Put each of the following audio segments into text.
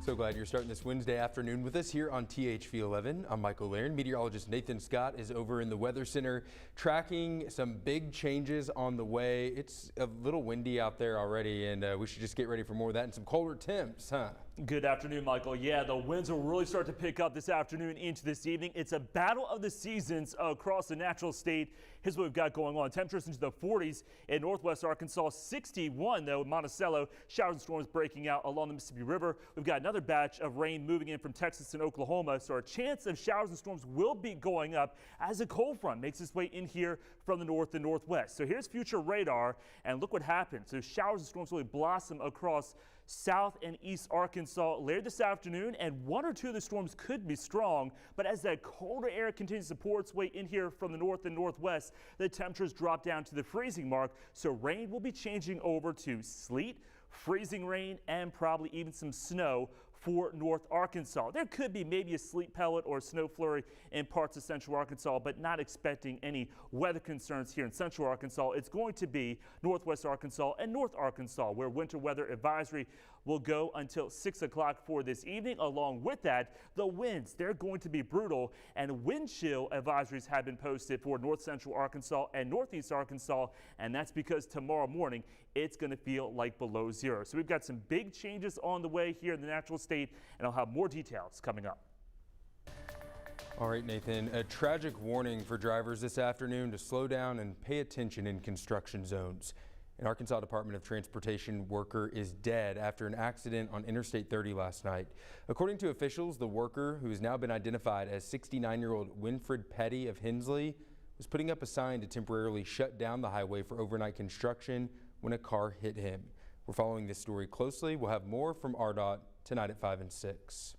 So glad you're starting this Wednesday afternoon with us here on THV11. I'm Michael Laird. Meteorologist Nathan Scott is over in the Weather Center tracking some big changes on the way. It's a little windy out there already, and we should just get ready for more of that and some colder temps, huh? Good afternoon, Michael. Yeah, the winds will really start to pick up this afternoon into this evening. It's a battle of the seasons across the natural state. Here's what we've got going on. Temperatures into the 40s in northwest Arkansas, 61 though in Monticello. Showers and storms breaking out along the Mississippi River. We've got another batch of rain moving in from Texas and Oklahoma, so our chance of showers and storms will be going up as a cold front makes its way in here from the north and northwest. So here's future radar, and look what happens. So showers and storms really blossom across South and East Arkansas later this afternoon, and one or two of the storms could be strong, but as that colder air continues to pour its way in here from the north and northwest, the temperatures drop down to the freezing mark, so rain will be changing over to sleet, freezing rain, and probably even some snow for North Arkansas. There could be maybe a sleet pellet or a snow flurry in parts of Central Arkansas, but not expecting any weather concerns here in Central Arkansas. It's going to be Northwest Arkansas and North Arkansas, where winter weather advisory will go until 6 o'clock for this evening. Along with that, the winds, they're going to be brutal, and wind chill advisories have been posted for North Central Arkansas and Northeast Arkansas, and that's because tomorrow morning it's going to feel like below zero. So we've got some big changes on the way here in the natural state, and I'll have more details coming up. All right, Nathan, a tragic warning for drivers this afternoon to slow down and pay attention in construction zones. An Arkansas Department of Transportation worker is dead after an accident on Interstate 30 last night. According to officials, the worker, who has now been identified as 69-year-old Winfred Petty of Hensley, was putting up a sign to temporarily shut down the highway for overnight construction when a car hit him. We're following this story closely. We'll have more from RDOT tonight at 5 and 6.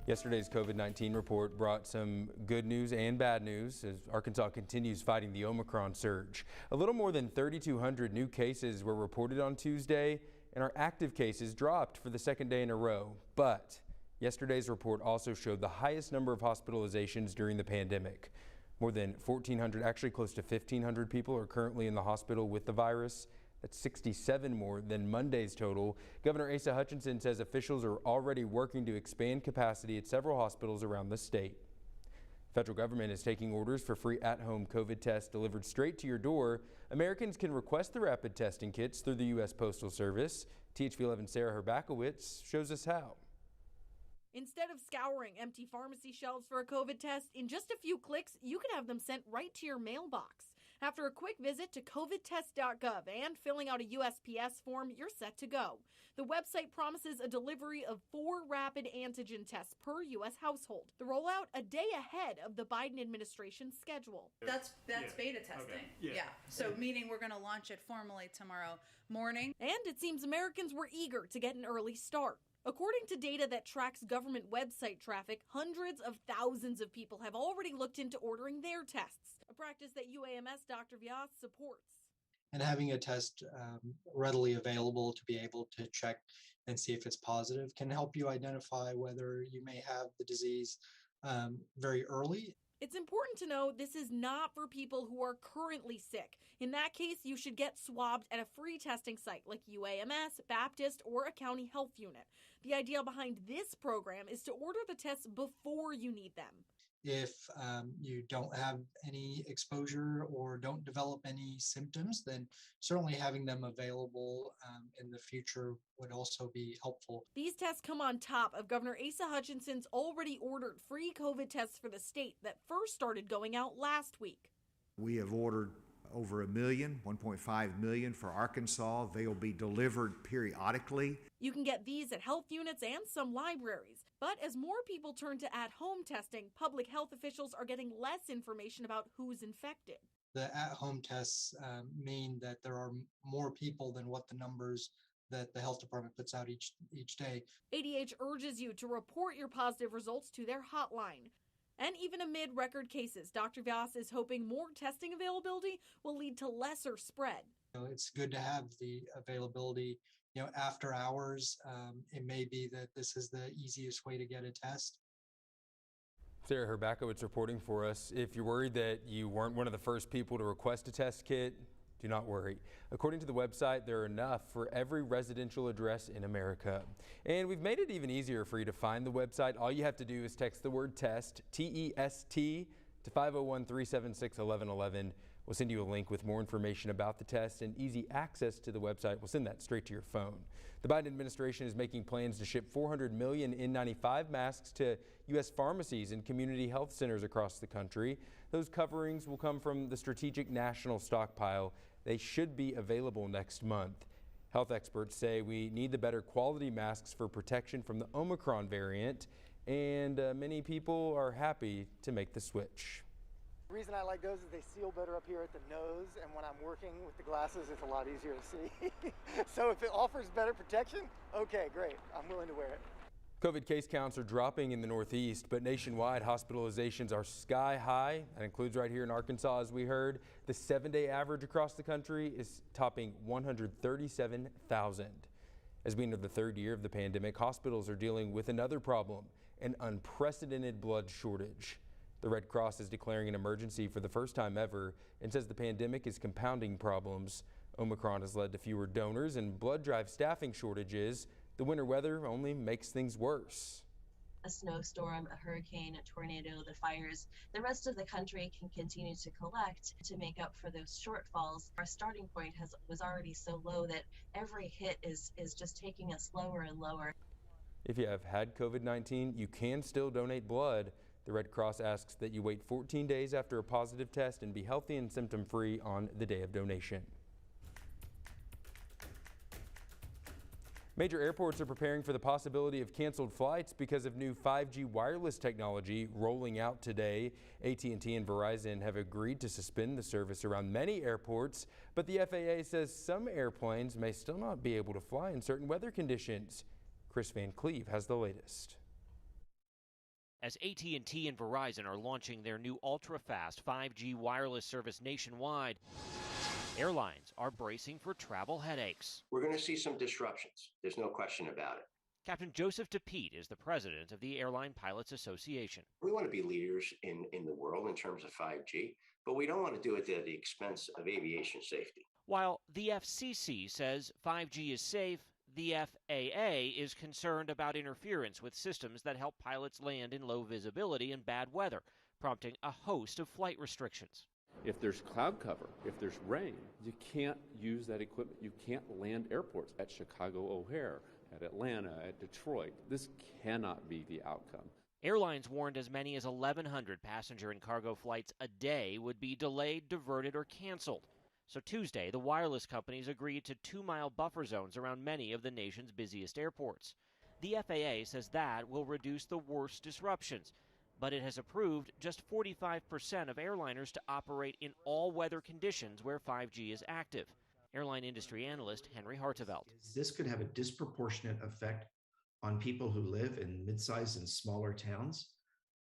Yesterday's COVID-19 report brought some good news and bad news as Arkansas continues fighting the Omicron surge. A little more than 3,200 new cases were reported on Tuesday, and our active cases dropped for the second day in a row. But yesterday's report also showed the highest number of hospitalizations during the pandemic. More than 1,400, actually close to 1,500 people are currently in the hospital with the virus. That's 67 more than Monday's total. Governor Asa Hutchinson says officials are already working to expand capacity at several hospitals around the state. The federal government is taking orders for free at-home COVID tests delivered straight to your door. Americans can request the rapid testing kits through the U.S. Postal Service. THV11's Sarah Herbakowitz shows us how. Instead of scouring empty pharmacy shelves for a COVID test, in just a few clicks, you can have them sent right to your mailbox. After a quick visit to covidtest.gov and filling out a USPS form, you're set to go. The website promises a delivery of 4 rapid antigen tests per U.S. household. The rollout a day ahead of the Biden administration's schedule. That's beta testing. Okay. Yeah. So meaning we're going to launch it formally tomorrow morning. And it seems Americans were eager to get an early start. According to data that tracks government website traffic, hundreds of thousands of people have already looked into ordering their tests, a practice that UAMS Dr. Vyas supports. And having a test readily available to be able to check and see if it's positive can help you identify whether you may have the disease very early. It's important to know this is not for people who are currently sick. In that case, you should get swabbed at a free testing site like UAMS, Baptist, or a county health unit. The idea behind this program is to order the tests before you need them. If you don't have any exposure or don't develop any symptoms, then certainly having them available in the future would also be helpful. These tests come on top of Governor Asa Hutchinson's already ordered free COVID tests for the state that first started going out last week. We have ordered over 1.5 million for Arkansas. They will be delivered periodically. You can get these at health units and some libraries. But as more people turn to at-home testing, public health officials are getting less information about who's infected. The at-home tests mean that there are more people than what the numbers that the health department puts out each day. ADH urges you to report your positive results to their hotline. And even amid record cases, Dr. Vyas is hoping more testing availability will lead to lesser spread. It's good to have the availability, after hours. It may be that this is the easiest way to get a test. Sarah Herbakowitz reporting for us. If you're worried that you weren't one of the first people to request a test kit, do not worry. According to the website, there are enough for every residential address in America. And we've made it even easier for you to find the website. All you have to do is text the word TEST, T-E-S-T, to 501-376-1111. We'll send you a link with more information about the test and easy access to the website. We'll send that straight to your phone. The Biden administration is making plans to ship 400 million N95 masks to U.S. pharmacies and community health centers across the country. Those coverings will come from the Strategic National Stockpile. They should be available next month. Health experts say we need the better quality masks for protection from the Omicron variant, and many people are happy to make the switch. The reason I like those is they seal better up here at the nose, and when I'm working with the glasses, it's a lot easier to see. So if it offers better protection, okay, great. I'm willing to wear it. COVID case counts are dropping in the Northeast, but nationwide hospitalizations are sky high. That includes right here in Arkansas, as we heard. The 7-day average across the country is topping 137,000. As we enter the third year of the pandemic, hospitals are dealing with another problem, an unprecedented blood shortage. The Red Cross is declaring an emergency for the first time ever and says the pandemic is compounding problems. Omicron has led to fewer donors and blood drive staffing shortages. The winter weather only makes things worse. A snowstorm, a hurricane, a tornado, the fires, the rest of the country can continue to collect to make up for those shortfalls. Our starting point was already so low that every hit is just taking us lower and lower. If you have had COVID-19, you can still donate blood. The Red Cross asks that you wait 14 days after a positive test and be healthy and symptom-free on the day of donation. Major airports are preparing for the possibility of canceled flights because of new 5G wireless technology rolling out today. AT&T and Verizon have agreed to suspend the service around many airports, but the FAA says some airplanes may still not be able to fly in certain weather conditions. Chris Van Cleve has the latest. As AT&T and Verizon are launching their new ultra-fast 5G wireless service nationwide, airlines are bracing for travel headaches. We're going to see some disruptions. There's no question about it. Captain Joseph DePete is the president of the Airline Pilots Association. We want to be leaders in the world in terms of 5G, but we don't want to do it at the expense of aviation safety. While the FCC says 5G is safe, the FAA is concerned about interference with systems that help pilots land in low visibility and bad weather, prompting a host of flight restrictions. If there's cloud cover, if there's rain, you can't use that equipment. You can't land airports at Chicago O'Hare, at Atlanta, at Detroit. This cannot be the outcome. Airlines warned as many as 1,100 passenger and cargo flights a day would be delayed, diverted, or canceled. So Tuesday, the wireless companies agreed to 2-mile buffer zones around many of the nation's busiest airports. The FAA says that will reduce the worst disruptions, but it has approved just 45% of airliners to operate in all weather conditions where 5G is active. Airline industry analyst Henry Hartevelt. This could have a disproportionate effect on people who live in mid-sized and smaller towns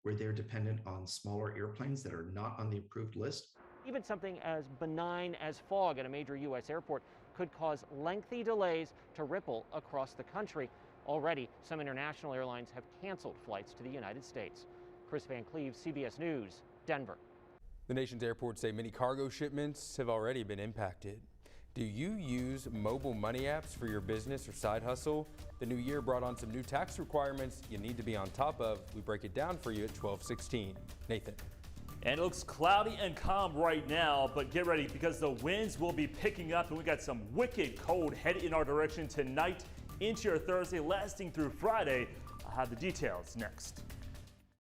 where they're dependent on smaller airplanes that are not on the approved list. Even something as benign as fog at a major U.S. airport could cause lengthy delays to ripple across the country. Already, some international airlines have canceled flights to the United States. Chris Van Cleve, CBS News, Denver. The nation's airports say many cargo shipments have already been impacted. Do you use mobile money apps for your business or side hustle? The new year brought on some new tax requirements you need to be on top of. We break it down for you at 12:16. Nathan. And it looks cloudy and calm right now, but get ready because the winds will be picking up and we got some wicked cold headed in our direction tonight into your Thursday, lasting through Friday. I'll have the details next.